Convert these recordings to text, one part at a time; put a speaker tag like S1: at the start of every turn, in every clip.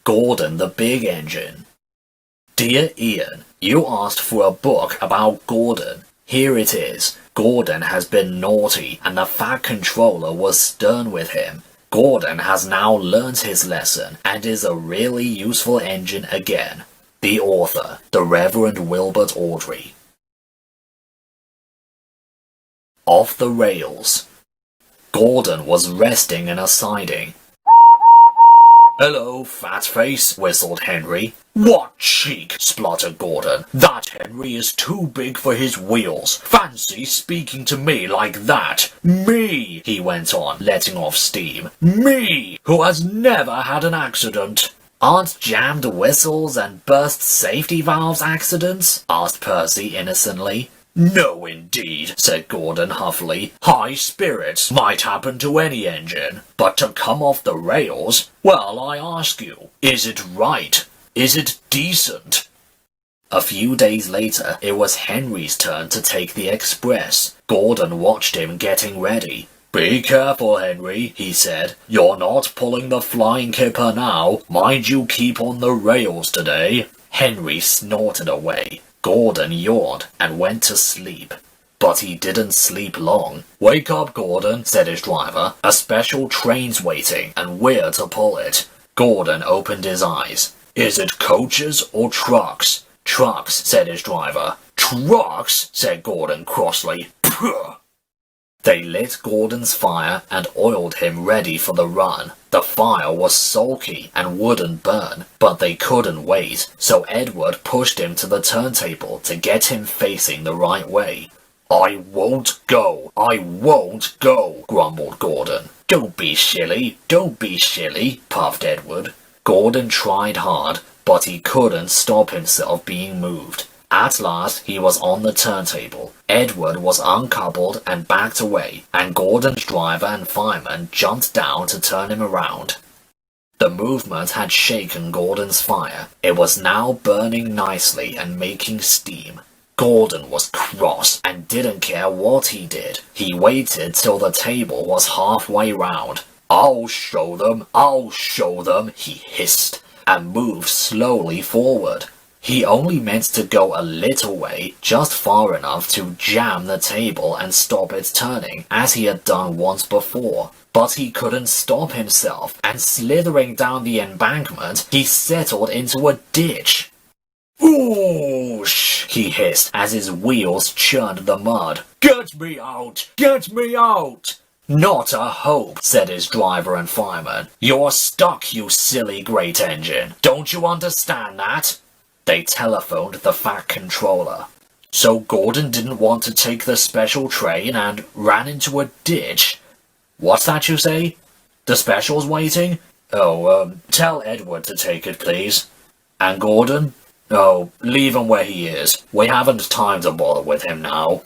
S1: Gordon the Big Engine. Dear Ian, you asked for a book about Gordon. Here it is. Gordon has been naughty and the Fat Controller was stern with him. Gordon has now learnt his lesson and is a really useful engine again. The author, the Reverend Wilbert Audrey. Off the rails. Gordon was resting in a siding. "Hello, fat face," whistled Henry. "What cheek," spluttered Gordon. "That Henry is too big for his wheels. Fancy speaking to me like that. Me," he went on, letting off steam. "Me, who has never had an accident." "Aren't jammed whistles and burst safety valves accidents?" asked Percy innocently. "No, indeed," said Gordon huffily. "High spirits might happen to any engine, but to come off the rails, well, I ask you, is it right? Is it decent?" A few days later, it was Henry's turn to take the express. Gordon watched him getting ready. "Be careful, Henry," he said. "You're not pulling the flying kipper now. Mind you keep on the rails today." Henry snorted away. Gordon yawned and went to sleep. But he didn't sleep long. "Wake up, Gordon," said his driver. "A special train's waiting, and we're to pull it." Gordon opened his eyes. "Is it coaches or trucks?" "Trucks," said his driver. "Trucks?" said Gordon crossly. "Pugh!" They lit Gordon's fire and oiled him ready for the run. The fire was sulky and wouldn't burn, but they couldn't wait, so Edward pushed him to the turntable to get him facing the right way. "I won't go, I won't go," grumbled Gordon. "Don't be shilly, puffed Edward. Gordon tried hard, but he couldn't stop himself being moved. At last he was on the turntable. Edward was uncoupled and backed away, and Gordon's driver and fireman jumped down to turn him around. The movement had shaken Gordon's fire. It was now burning nicely and making steam. Gordon was cross and didn't care what he did. He waited till the table was halfway round. I'll show them, he hissed, and moved slowly forward. He only meant to go a little way, just far enough to jam the table and stop it turning, as he had done once before. But he couldn't stop himself, and slithering down the embankment, he settled into a ditch. "Oosh!" he hissed as his wheels churned the mud. "Get me out! Get me out!" "Not a hope," said his driver and fireman. "You're stuck, you silly great engine. Don't you understand that?" They telephoned the Fat Controller. "So Gordon didn't want to take the special train and ran into a ditch? What's that you say? The special's waiting? Oh, tell Edward to take it, please. And Gordon? Oh, leave him where he is. We haven't time to bother with him now."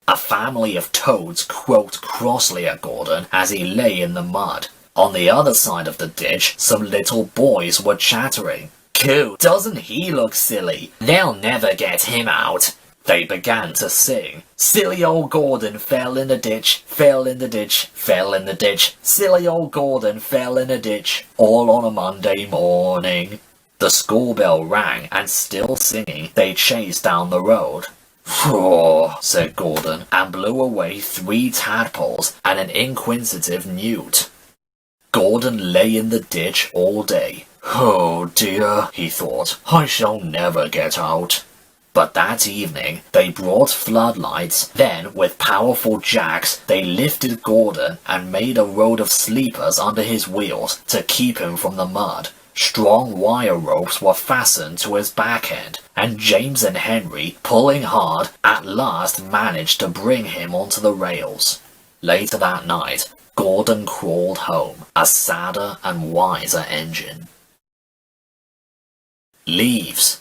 S1: A family of toads croaked crossly at Gordon as he lay in the mud. On the other side of the ditch, some little boys were chattering. "Coo, doesn't he look silly? They'll never get him out." They began to sing. "Silly old Gordon fell in the ditch, fell in the ditch, fell in the ditch. Silly old Gordon fell in a ditch, all on a Monday morning." The school bell rang, and still singing, they chased down the road. "Phew," said Gordon, and blew away 3 tadpoles and an inquisitive newt. Gordon lay in the ditch all day. "Oh dear," he thought, "I shall never get out." But that evening, they brought floodlights. Then, with powerful jacks, they lifted Gordon and made a road of sleepers under his wheels to keep him from the mud. Strong wire ropes were fastened to his back end, and James and Henry, pulling hard, at last managed to bring him onto the rails. Later that night, Gordon crawled home, a sadder and wiser engine. Leaves.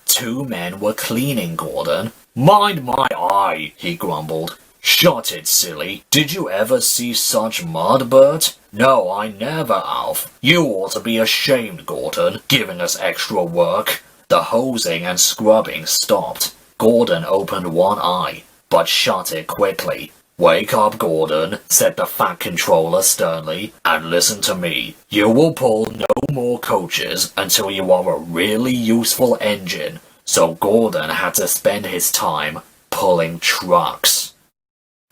S1: 2 men were cleaning Gordon. "Mind my eye," he grumbled. "Shut it, silly. Did you ever see such mud, Bert?" "No, I never, Alf." "You ought to be ashamed, Gordon, giving us extra work." The hosing and scrubbing stopped. Gordon opened one eye, but shut it quickly. "Wake up, Gordon," said the Fat Controller sternly, "and listen to me. You will pull no more coaches until you are a really useful engine. So Gordon had to spend his time pulling trucks.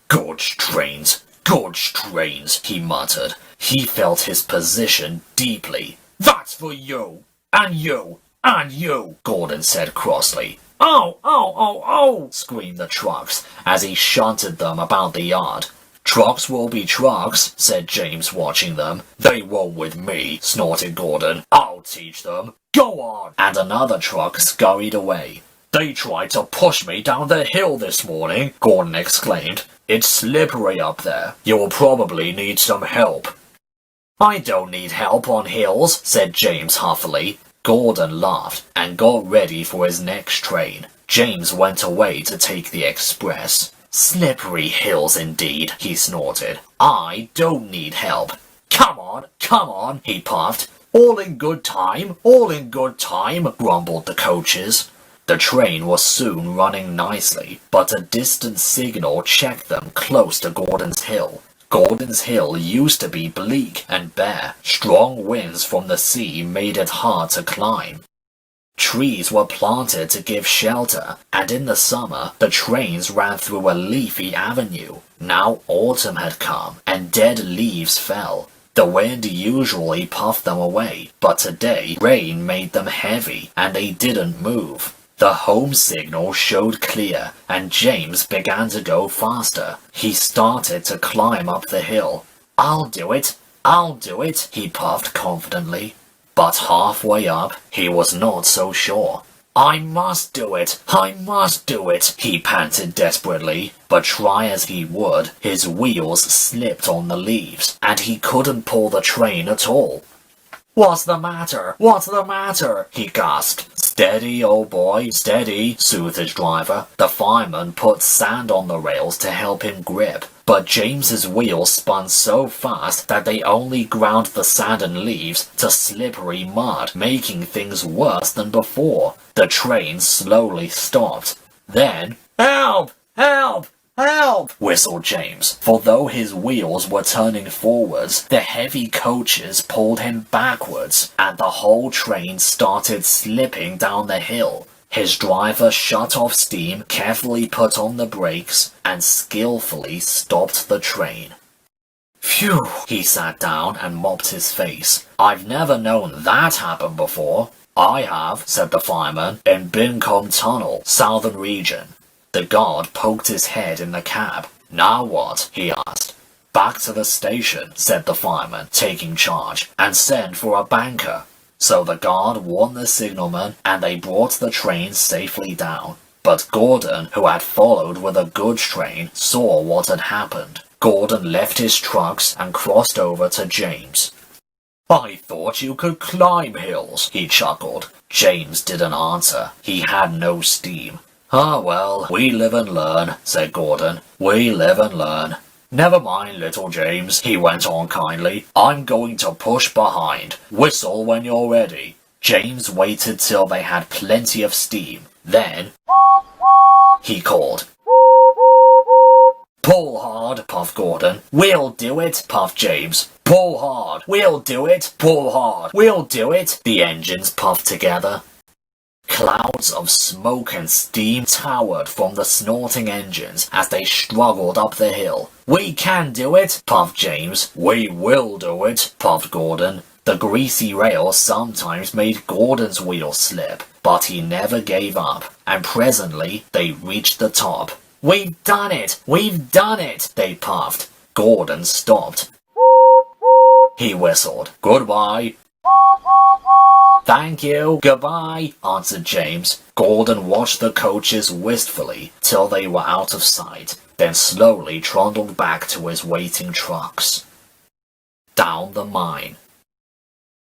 S1: Goods trains, he muttered. He felt his position deeply. That's for you, and you, and you, Gordon said crossly. Oh, oh, oh, oh, screamed the trucks as he shunted them about the yard. Trucks will be trucks, said James, watching them. They won't with me, snorted Gordon. I'll teach them. Go on! And another truck scurried away. They tried to push me down the hill this morning, Gordon exclaimed. It's slippery up there. You'll probably need some help. I don't need help on hills, said James huffily. Gordon laughed and got ready for his next train. James went away to take the express. Slippery hills indeed, he snorted. I don't need help. Come on, he puffed. All in good time, grumbled the coaches. The train was soon running nicely, but a distant signal checked them close to Gordon's Hill. Gordon's Hill used to be bleak and bare. Strong winds from the sea made it hard to climb. Trees were planted to give shelter, and in the summer, the trains ran through a leafy avenue. Now autumn had come, and dead leaves fell. The wind usually puffed them away, but today rain made them heavy, and they didn't move. The home signal showed clear, and James began to go faster. He started to climb up the hill. I'll do it, he puffed confidently. But halfway up, he was not so sure. I must do it, he panted desperately. But try as he would, his wheels slipped on the leaves, and he couldn't pull the train at all. What's the matter? He gasped. Steady, old boy, steady, soothed his driver. The fireman put sand on the rails to help him grip, but James's wheels spun so fast that they only ground the sand and leaves to slippery mud, making things worse than before. The train slowly stopped. Then, help! Help! Help! Whistled James, for though his wheels were turning forwards, the heavy coaches pulled him backwards, and the whole train started slipping down the hill. His driver shut off steam, carefully put on the brakes, and skillfully stopped the train. Phew! He sat down and mopped his face. I've never known that happen before. I have, said the fireman, in Bincombe Tunnel, southern region. The guard poked his head in the cab. Now what? He asked. Back to the station, said the fireman, taking charge, and send for a banker. So the guard warned the signalman, and they brought the train safely down. But Gordon, who had followed with a goods train, saw what had happened. Gordon left his trucks and crossed over to James. I thought you could climb hills, he chuckled. James didn't answer. He had no steam. Ah, well, we live and learn, said Gordon. We live and learn. Never mind, little James, he went on kindly. I'm going to push behind. Whistle when you're ready. James waited till they had plenty of steam. Then, he called. Pull hard, puffed Gordon. We'll do it, puffed James. Pull hard. We'll do it. Pull hard. We'll do it. The engines puffed together. Clouds of smoke and steam towered from the snorting engines as they struggled up the hill. We can do it, puffed James. We will do it, puffed Gordon. The greasy rails sometimes made Gordon's wheels slip, but he never gave up, and presently they reached the top. We've done it! We've done it! They puffed. Gordon stopped. He whistled. Goodbye. Thank you. Goodbye, answered James. Gordon watched the coaches wistfully till they were out of sight, then slowly trundled back to his waiting trucks. Down the mine.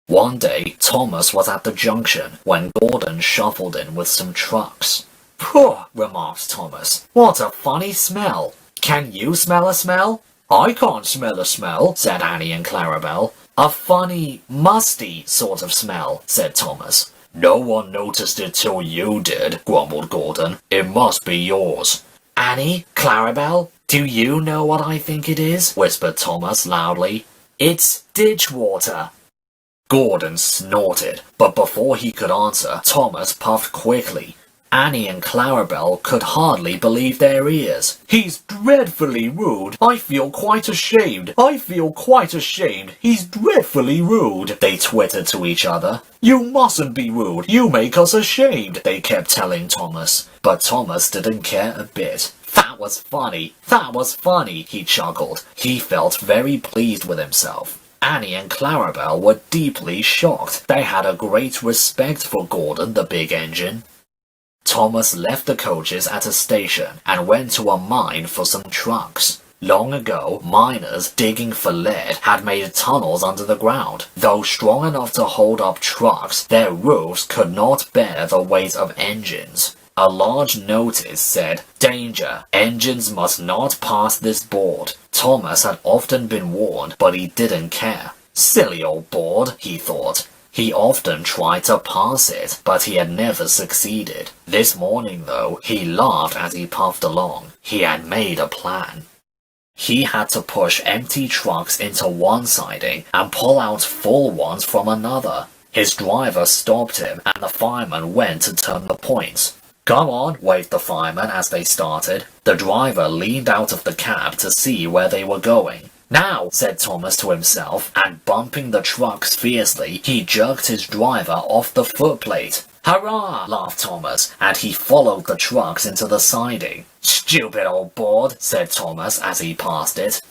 S1: One day, Thomas was at the junction when Gordon shuffled in with some trucks. Phew, remarked Thomas. What a funny smell. Can you smell a smell? I can't smell a smell, said Annie and Clarabelle. A funny, musty sort of smell, said Thomas. No one noticed it till you did, grumbled Gordon. It must be yours. Annie, Clarabelle, do you know what I think it is? Whispered Thomas loudly. It's ditch water. Gordon snorted, but before he could answer, Thomas puffed quickly. Annie and Clarabelle could hardly believe their ears. "He's dreadfully rude. I feel quite ashamed. I feel quite ashamed. He's dreadfully rude," they twittered to each other. "You mustn't be rude. You make us ashamed," they kept telling Thomas. But Thomas didn't care a bit. "That was funny. That was funny," he chuckled. He felt very pleased with himself. Annie and Clarabelle were deeply shocked. They had a great respect for Gordon the big engine. Thomas left the coaches at a station and went to a mine for some trucks. Long ago, miners digging for lead had made tunnels under the ground. Though strong enough to hold up trucks, their roofs could not bear the weight of engines. A large notice said, "Danger! Engines must not pass this board." Thomas had often been warned, but he didn't care. Silly old board, he thought. He often tried to pass it, but he had never succeeded. This morning, though, he laughed as he puffed along. He had made a plan. He had to push empty trucks into one siding and pull out full ones from another. His driver stopped him, and the fireman went to turn the points. "Come on," waved the fireman as they started. The driver leaned out of the cab to see where they were going. "Now," said Thomas to himself, and bumping the trucks fiercely, he jerked his driver off the footplate. "Hurrah!" laughed Thomas, and he followed the trucks into the siding. "Stupid old board," said Thomas as he passed it.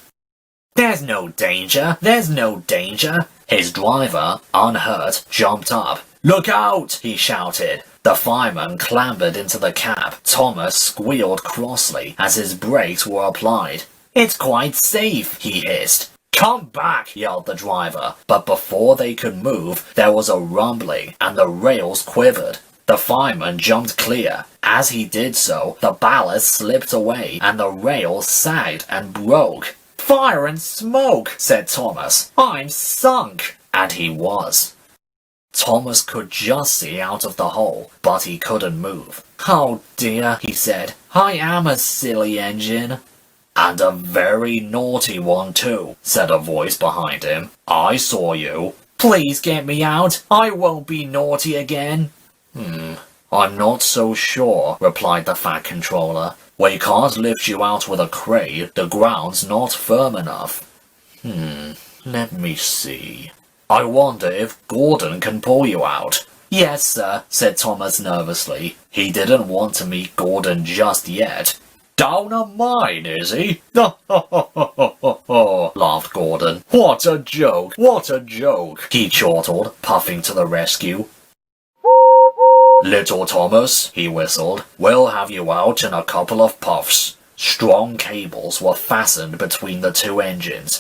S1: "There's no danger, there's no danger." His driver, unhurt, jumped up. "Look out!" he shouted. The fireman clambered into the cab. Thomas squealed crossly as his brakes were applied. "It's quite safe," he hissed. "Come back!" yelled the driver. But before they could move, there was a rumbling and the rails quivered. The fireman jumped clear. As he did so, the ballast slipped away and the rails sagged and broke. "Fire and smoke!" said Thomas. "I'm sunk!" And he was. Thomas could just see out of the hole, but he couldn't move. "Oh dear," he said. "I am a silly engine." "And a very naughty one too," said a voice behind him. "I saw you." "Please get me out. I won't be naughty again." "I'm not so sure," replied the Fat Controller. "We can't lift you out with a crane. The ground's not firm enough." Let me see. I wonder if Gordon can pull you out." "Yes, sir," said Thomas nervously. He didn't want to meet Gordon just yet. "Down a mine, is he?" laughed Gordon. "What a joke! What a joke!" he chortled, puffing to the rescue. "Little Thomas," he whistled, "we'll have you out in a couple of puffs." Strong cables were fastened between the two engines.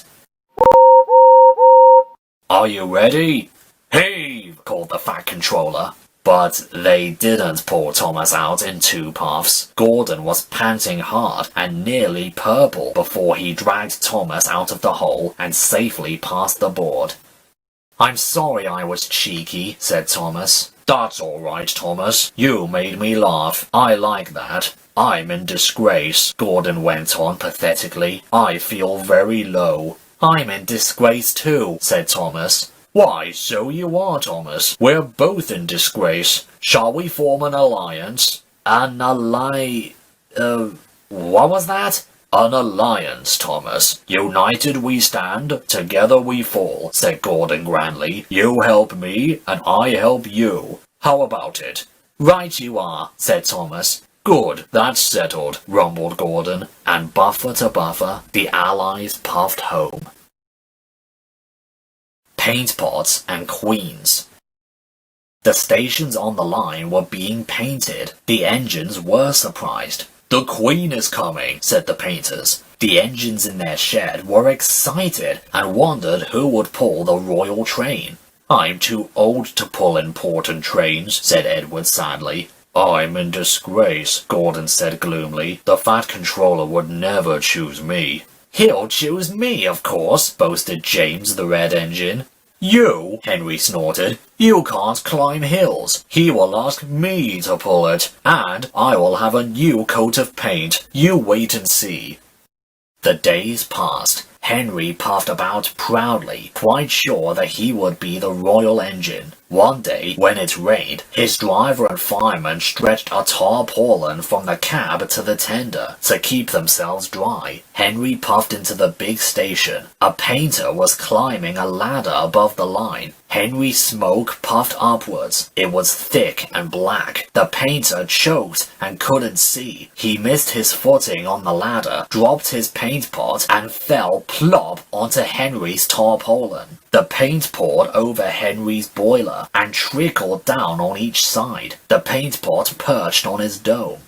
S1: "Are you ready?" "Heave!" called the Fat Controller. But they didn't pull Thomas out in two puffs. Gordon was panting hard and nearly purple before he dragged Thomas out of the hole and safely past the board. "I'm sorry I was cheeky," said Thomas. "That's all right, Thomas. You made me laugh. I like that." "I'm in disgrace," Gordon went on pathetically. "I feel very low." "I'm in disgrace too," said Thomas. "Why, so you are, Thomas. We're both in disgrace. Shall we form an alliance?" What was that?" "An alliance, Thomas. United we stand, together we fall," said Gordon grandly. "You help me, and I help you. How about it?" "Right you are," said Thomas. "Good, that's settled," rumbled Gordon, and buffer to buffer, the allies puffed home. Paint pots and queens. The stations on the line were being painted. The engines were surprised. "The Queen is coming," said the painters. The engines in their shed were excited and wondered who would pull the royal train. "I'm too old to pull important trains," said Edward sadly. "I'm in disgrace," Gordon said gloomily. "The Fat Controller would never choose me." "He'll choose me, of course," boasted James the Red Engine. "You?" Henry snorted. "You can't climb hills. He will ask me to pull it, and I will have a new coat of paint. You wait and see." The days passed. Henry puffed about proudly, quite sure that he would be the royal engine. One day, when it rained, his driver and fireman stretched a tarpaulin from the cab to the tender to keep themselves dry. Henry puffed into the big station. A painter was climbing a ladder above the line. Henry's smoke puffed upwards. It was thick and black. The painter choked and couldn't see. He missed his footing on the ladder, dropped his paint pot, and fell plop onto Henry's tarpaulin. The paint poured over Henry's boiler and trickled down on each side. The paint pot perched on his dome.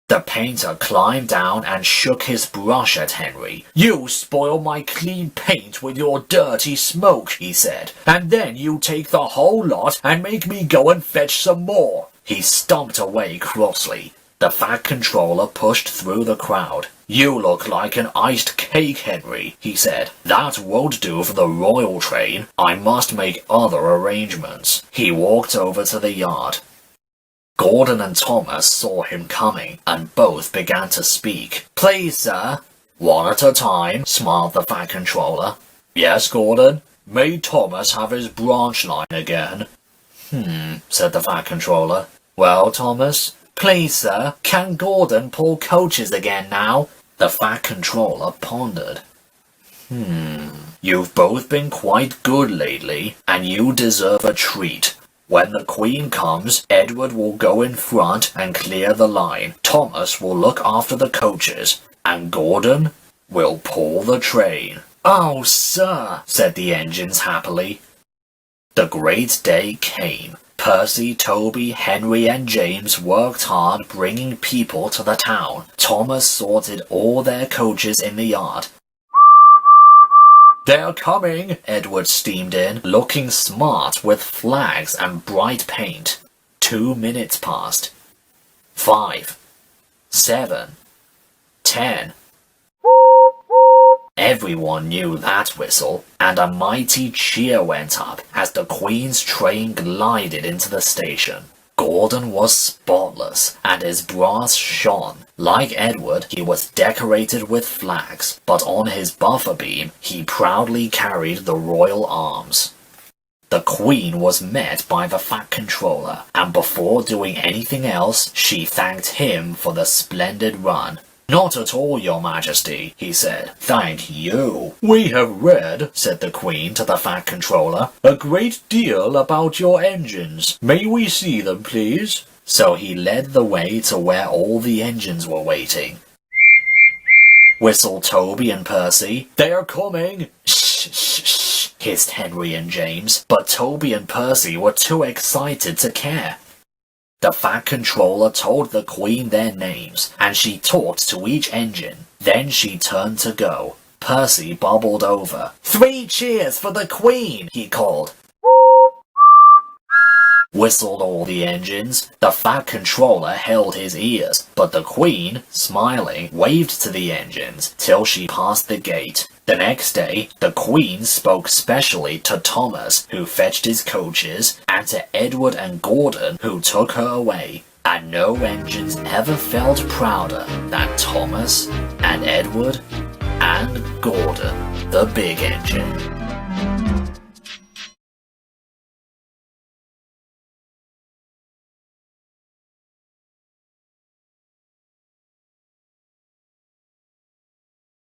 S1: The painter climbed down and shook his brush at Henry. "You spoil my clean paint with your dirty smoke," he said, "and then you take the whole lot and make me go and fetch some more." He stomped away crossly. The Fat Controller pushed through the crowd. "You look like an iced cake, Henry," he said. "That won't do for the royal train. I must make other arrangements." He walked over to the yard. Gordon and Thomas saw him coming, and both began to speak. "Please, sir." "One at a time," smiled the Fat Controller. "Yes, Gordon? May Thomas have his branch line again?" Said the Fat Controller. "Well, Thomas?" "Please, sir, can Gordon pull coaches again now?" The Fat Controller pondered. "You've both been quite good lately, and you deserve a treat. When the Queen comes, Edward will go in front and clear the line. Thomas will look after the coaches, and Gordon will pull the train." "Oh, sir," said the engines happily. The great day came. Percy, Toby, Henry, and James worked hard bringing people to the town. Thomas sorted all their coaches in the yard. "They're coming," Edward steamed in, looking smart with flags and bright paint. 2 minutes passed. 5, 7, 10. Everyone knew that whistle, and a mighty cheer went up as the Queen's train glided into the station. Gordon was spotless, and his brass shone. Like Edward, he was decorated with flags, but on his buffer beam he proudly carried the royal arms. The Queen was met by the Fat Controller, and before doing anything else, she thanked him for the splendid run. "Not at all, your majesty," he said. "Thank you." "We have read," said the Queen to the Fat Controller, "a great deal about your engines. May we see them, please?" So he led the way to where all the engines were waiting. Whistled Toby and Percy. "They are coming!" "Shh, shh, shh," hissed Henry and James, but Toby and Percy were too excited to care. The Fat Controller told the Queen their names, and she talked to each engine. Then she turned to go. Percy bubbled over. "3 cheers for the Queen!" he called. Whistled all the engines. The Fat Controller held his ears, but the Queen, smiling, waved to the engines till she passed the gate. The next day, the Queen spoke specially to Thomas, who fetched his coaches, and to Edward and Gordon, who took her away. And no engines ever felt prouder than Thomas and Edward and Gordon, the big engine.